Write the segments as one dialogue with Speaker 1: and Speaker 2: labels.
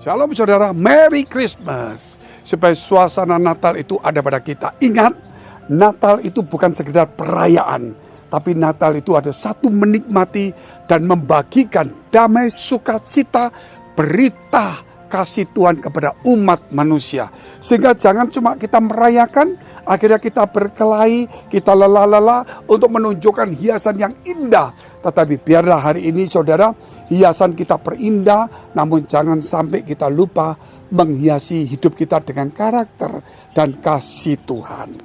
Speaker 1: Shalom saudara, Merry Christmas. Supaya suasana Natal itu ada pada kita. Ingat, Natal itu bukan sekedar perayaan, tapi Natal itu ada satu menikmati dan membagikan damai sukacita, berita kasih Tuhan kepada umat manusia. Sehingga jangan cuma kita merayakan, akhirnya kita berkelahi, kita lelah-lelah untuk menunjukkan hiasan yang indah. Tetapi biarlah hari ini saudara, hiasan kita perindah, namun jangan sampai kita lupa menghiasi hidup kita dengan karakter dan kasih Tuhan.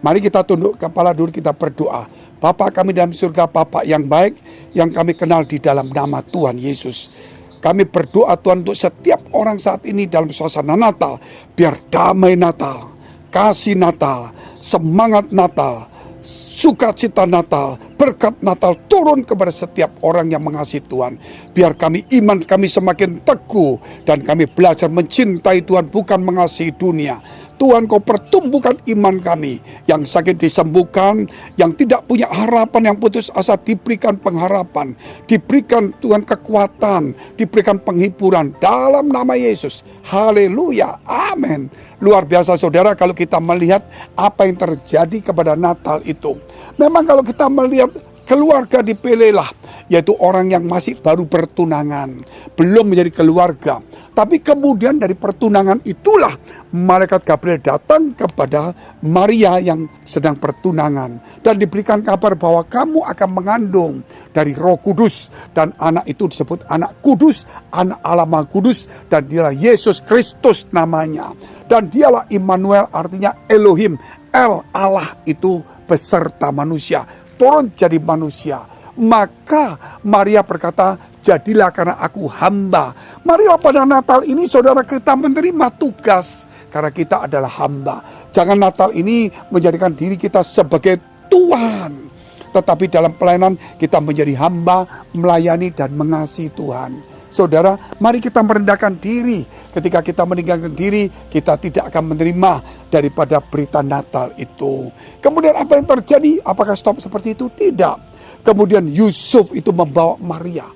Speaker 1: Mari kita tunduk kepala dulu, kita berdoa. Bapa kami dalam surga, Bapa yang baik, yang kami kenal di dalam nama Tuhan Yesus. Kami berdoa Tuhan untuk setiap orang saat ini dalam suasana Natal. Biar damai Natal, kasih Natal, semangat Natal, sukacita Natal, berkat Natal turun kepada setiap orang yang mengasihi Tuhan. Biar iman kami semakin teguh dan kami belajar mencintai Tuhan, bukan mengasihi dunia. Tuhan, Kau pertumbuhkan iman kami. Yang sakit disembuhkan, yang tidak punya harapan, yang putus asa diberikan pengharapan, diberikan Tuhan kekuatan, diberikan penghiburan dalam nama Yesus. Haleluya, amin. Luar biasa saudara kalau kita melihat apa yang terjadi kepada Natal itu. Memang kalau kita melihat keluarga dipilihlah, yaitu orang yang masih baru bertunangan, belum menjadi keluarga. Tapi kemudian dari pertunangan itulah malaikat Gabriel datang kepada Maria yang sedang bertunangan. Dan diberikan kabar bahwa kamu akan mengandung dari Roh Kudus. Dan anak itu disebut anak kudus, anak Allah Maha Kudus. Dan dialah Yesus Kristus namanya. Dan dialah Immanuel, artinya Elohim. Allah itu beserta manusia. Turun jadi manusia. Maka Maria berkata, jadilah karena aku hamba. Marilah pada Natal ini saudara kita menerima tugas, karena kita adalah hamba. Jangan Natal ini menjadikan diri kita sebagai Tuhan, tetapi dalam pelayanan kita menjadi hamba, melayani dan mengasihi Tuhan. Saudara, mari kita merendahkan diri. Ketika kita meninggalkan diri, kita tidak akan menerima daripada berita Natal itu. Kemudian apa yang terjadi? Apakah stop seperti itu? Tidak. Kemudian Yusuf itu membawa Maria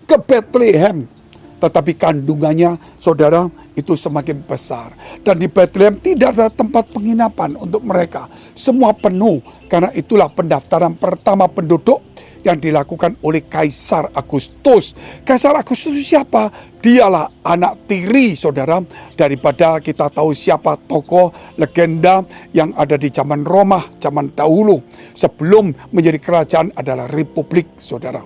Speaker 1: ke Bethlehem. Tetapi kandungannya, saudara, itu semakin besar. Dan di Bethlehem tidak ada tempat penginapan untuk mereka. Semua penuh, karena itulah pendaftaran pertama penduduk yang dilakukan oleh Kaisar Agustus. Kaisar Agustus siapa? Dialah anak tiri, saudara, daripada kita tahu siapa tokoh legenda yang ada di zaman Roma, zaman dahulu. Sebelum menjadi kerajaan adalah republik, saudara.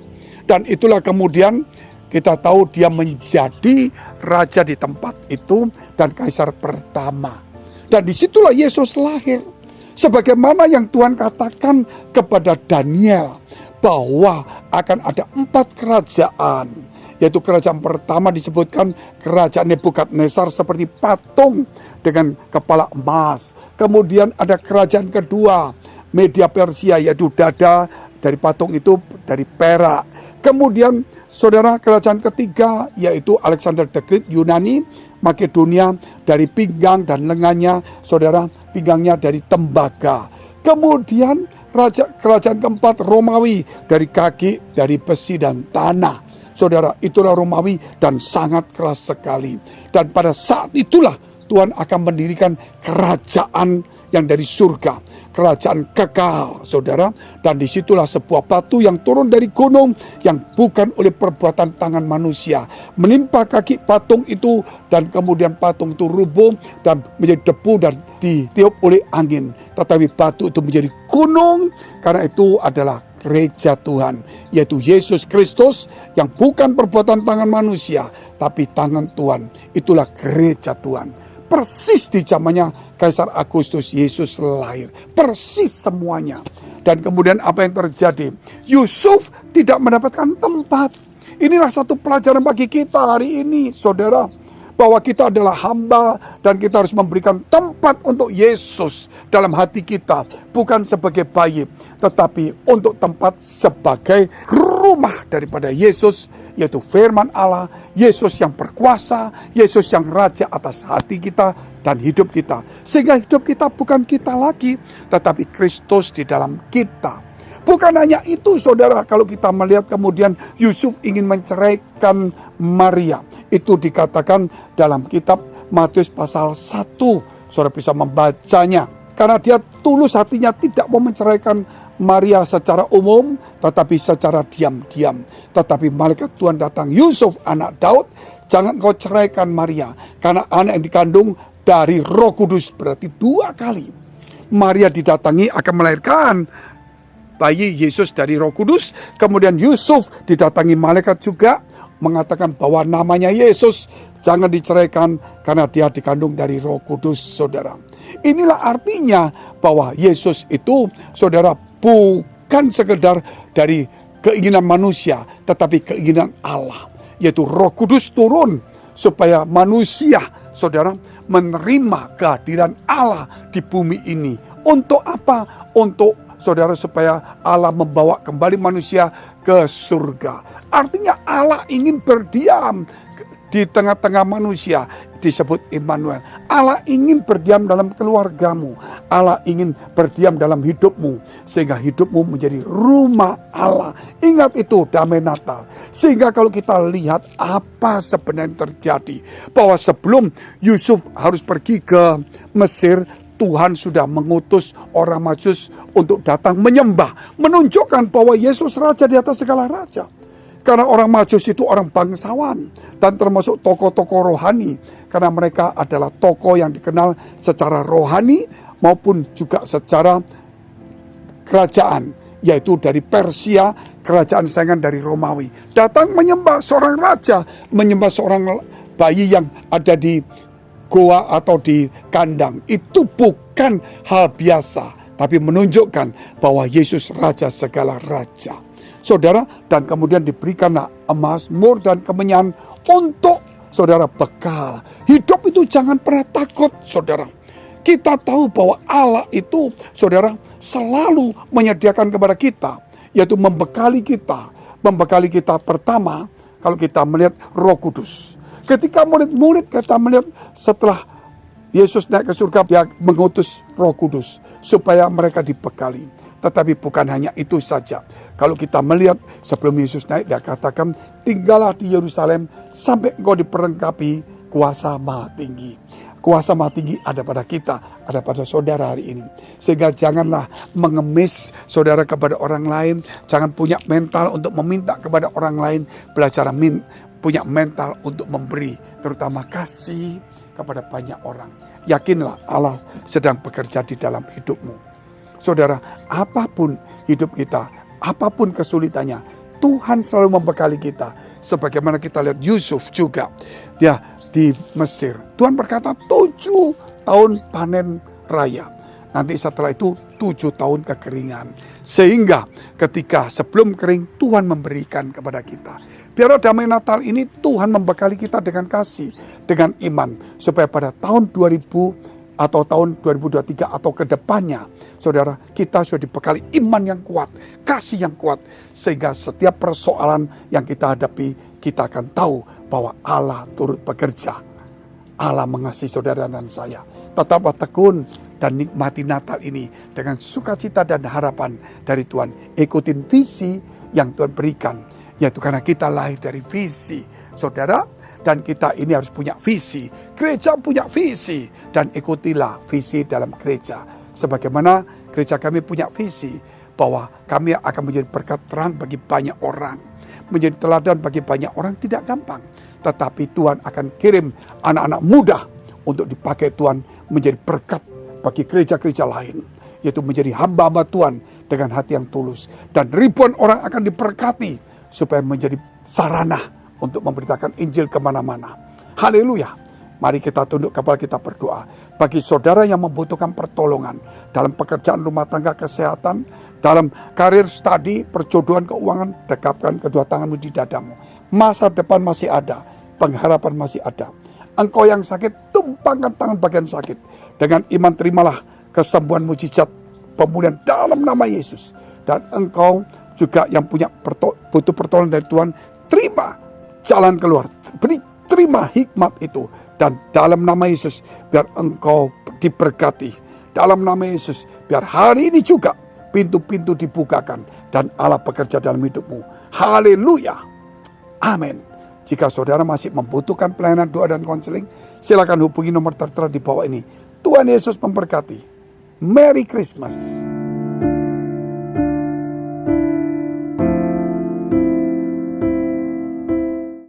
Speaker 1: Dan itulah kemudian kita tahu dia menjadi raja di tempat itu dan kaisar pertama. Dan disitulah Yesus lahir. Sebagaimana yang Tuhan katakan kepada Daniel, bahwa akan ada 4 kerajaan. Yaitu kerajaan pertama disebutkan kerajaan Nebukadnezar seperti patung dengan kepala emas. Kemudian ada kerajaan kedua, Media Persia, yaitu dada dari patung itu dari perak. Kemudian saudara, kerajaan ketiga yaitu Alexander the Great, Yunani, Makedonia dari pinggang dan lengannya, saudara, pinggangnya dari tembaga. Kemudian kerajaan keempat Romawi, dari kaki, dari besi dan tanah. Saudara, itulah Romawi dan sangat keras sekali. Dan pada saat itulah Tuhan akan mendirikan kerajaan yang dari surga, kerajaan kekal, saudara. Dan disitulah sebuah batu yang turun dari gunung, yang bukan oleh perbuatan tangan manusia, menimpa kaki patung itu, dan kemudian patung itu rubuh dan menjadi debu dan ditiup oleh angin. Tetapi batu itu menjadi gunung, karena itu adalah gereja Tuhan, yaitu Yesus Kristus, yang bukan perbuatan tangan manusia, tapi tangan Tuhan. Itulah gereja Tuhan. Persis di zamannya Kaisar Agustus Yesus lahir. Persis semuanya. Dan kemudian apa yang terjadi? Yusuf tidak mendapatkan tempat. Inilah satu pelajaran bagi kita hari ini, saudara. Bahwa kita adalah hamba dan kita harus memberikan tempat untuk Yesus dalam hati kita. Bukan sebagai bayi, tetapi untuk tempat sebagai rumah daripada Yesus, yaitu firman Allah, Yesus yang berkuasa, Yesus yang raja atas hati kita dan hidup kita. Sehingga hidup kita bukan kita lagi, tetapi Kristus di dalam kita. Bukan hanya itu saudara, kalau kita melihat kemudian Yusuf ingin menceraikan Maria. Itu dikatakan dalam kitab Matius pasal 1. Saudara bisa membacanya. Karena dia tulus hatinya tidak mau menceraikan Maria secara umum, tetapi secara diam-diam. Tetapi malaikat Tuhan datang, Yusuf anak Daud, jangan kau ceraikan Maria. Karena anak yang dikandung dari Roh Kudus, berarti 2 kali. Maria didatangi akan melahirkan bayi Yesus dari Roh Kudus. Kemudian Yusuf didatangi malaikat juga mengatakan bahwa namanya Yesus jangan diceraikan karena dia dikandung dari Roh Kudus, saudara. Inilah artinya bahwa Yesus itu, saudara, bukan sekedar dari keinginan manusia, tetapi keinginan Allah, yaitu Roh Kudus turun supaya manusia, saudara, menerima kehadiran Allah di bumi ini. Untuk apa? Untuk saudara, supaya Allah membawa kembali manusia ke surga. Artinya Allah ingin berdiam di tengah-tengah manusia, disebut Immanuel. Allah ingin berdiam dalam keluargamu. Allah ingin berdiam dalam hidupmu, sehingga hidupmu menjadi rumah Allah. Ingat itu, damai Natal. Sehingga kalau kita lihat apa sebenarnya terjadi, bahwa sebelum Yusuf harus pergi ke Mesir, Tuhan sudah mengutus orang Majus untuk datang menyembah, menunjukkan bahwa Yesus raja di atas segala raja. Karena orang Majus itu orang bangsawan dan termasuk tokoh-tokoh rohani, karena mereka adalah tokoh yang dikenal secara rohani maupun juga secara kerajaan, yaitu dari Persia, kerajaan saingan dari Romawi. Datang menyembah seorang raja, menyembah seorang bayi yang ada di goa atau di kandang. Itu bukan hal biasa, tapi menunjukkan bahwa Yesus raja segala raja, saudara. Dan kemudian diberikanlah emas, mur dan kemenyan untuk saudara bekal. Hidup itu jangan pernah takut, saudara. Kita tahu bahwa Allah itu, saudara, selalu menyediakan kepada kita, yaitu membekali kita. Membekali kita pertama, kalau kita melihat Roh Kudus. Ketika murid-murid kita melihat setelah Yesus naik ke surga, dia mengutus Roh Kudus supaya mereka dibekali. Tetapi bukan hanya itu saja. Kalau kita melihat sebelum Yesus naik, dia katakan, tinggallah di Yerusalem sampai engkau diperlengkapi kuasa Maha Tinggi. Kuasa Maha Tinggi ada pada kita, ada pada saudara hari ini. Sehingga janganlah mengemis saudara kepada orang lain. Jangan punya mental untuk meminta kepada orang lain. Belajar punya mental untuk memberi, terutama kasih kepada banyak orang. Yakinlah Allah sedang bekerja di dalam hidupmu. Saudara, apapun hidup kita, apapun kesulitannya, Tuhan selalu membekali kita. Sebagaimana kita lihat Yusuf juga, dia di Mesir. Tuhan berkata 7 tahun panen raya. Nanti setelah itu 7 tahun kekeringan. Sehingga ketika sebelum kering, Tuhan memberikan kepada kita. Biar damai Natal ini Tuhan membekali kita dengan kasih, dengan iman. Supaya pada tahun 2000 atau tahun 2023 atau ke depannya, saudara, kita sudah dibekali iman yang kuat, kasih yang kuat. Sehingga setiap persoalan yang kita hadapi, kita akan tahu bahwa Allah turut bekerja. Allah mengasihi saudara dan saya. Tetaplah tekun dan nikmati Natal ini dengan sukacita dan harapan dari Tuhan. Ikutin visi yang Tuhan berikan, yaitu karena kita lahir dari visi, saudara. Dan kita ini harus punya visi. Gereja punya visi. Dan ikutilah visi dalam gereja. Sebagaimana gereja kami punya visi, bahwa kami akan menjadi berkat terang bagi banyak orang. Menjadi teladan bagi banyak orang tidak gampang. Tetapi Tuhan akan kirim anak-anak muda untuk dipakai Tuhan menjadi berkat bagi gereja-gereja lain. Yaitu menjadi hamba-hamba Tuhan dengan hati yang tulus. Dan ribuan orang akan diberkati supaya menjadi sarana untuk memberitakan Injil kemana-mana. Haleluya. Mari kita tunduk kepala, kita berdoa. Bagi saudara yang membutuhkan pertolongan dalam pekerjaan rumah tangga, kesehatan, dalam karir, studi, perjodohan, keuangan, dekapkan kedua tanganmu di dadamu. Masa depan masih ada, pengharapan masih ada. Engkau yang sakit, tumpangkan tangan bagian sakit. Dengan iman terimalah kesembuhan mujizat, pemulihan dalam nama Yesus. Dan engkau juga yang punya butuh pertolongan dari Tuhan, terima jalan keluar, terima hikmat itu. Dan dalam nama Yesus, biar engkau diberkati. Dalam nama Yesus, biar hari ini juga pintu-pintu dibukakan, dan Allah bekerja dalam hidupmu. Haleluya. Amin. Jika saudara masih membutuhkan pelayanan doa dan konseling, silakan hubungi nomor tertera di bawah ini. Tuhan Yesus memberkati. Merry Christmas.